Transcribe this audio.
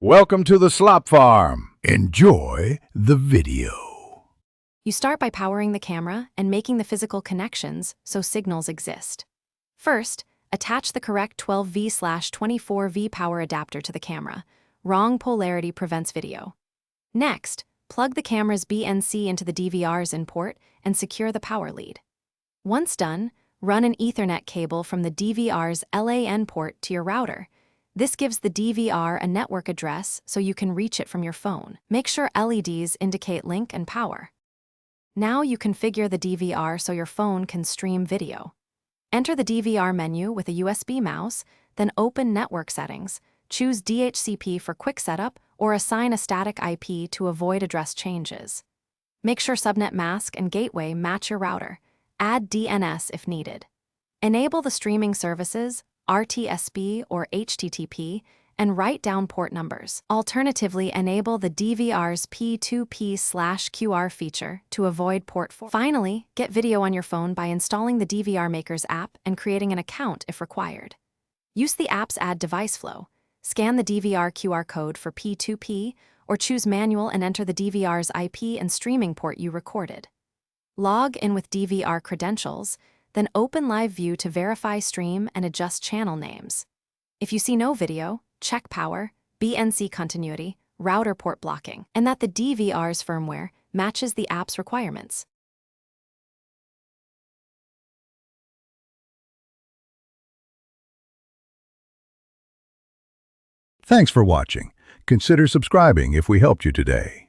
Welcome to the Slop Farm. Enjoy the video. You start by powering the camera and making the physical connections so signals exist. First, attach the correct 12V/24V power adapter to the camera. Wrong polarity prevents video. Next, plug the camera's BNC into the DVR's in port and secure the power lead. Once done, run an Ethernet cable from the DVR's LAN port to your router. This gives the DVR a network address so you can reach it from your phone. Make sure LEDs indicate link and power. Now you configure the DVR so your phone can stream video. Enter the DVR menu with a USB mouse, then open Network Settings. Choose DHCP for quick setup or assign a static IP to avoid address changes. Make sure subnet mask and gateway match your router. Add DNS if needed. Enable the streaming services, RTSP or HTTP, and write down port numbers. Alternatively, enable the DVR's P2P/QR feature to avoid port fault. Finally, get video on your phone by installing the DVR Maker's app and creating an account if required. Use the app's Add Device Flow. Scan the DVR QR code for P2P, or choose Manual and enter the DVR's IP and streaming port you recorded. Log in with DVR credentials, then open Live View to verify stream and adjust channel names. If you see no video, check power, BNC continuity, router port blocking, and that the DVR's firmware matches the app's requirements. Thanks for watching. Consider subscribing if we helped you today.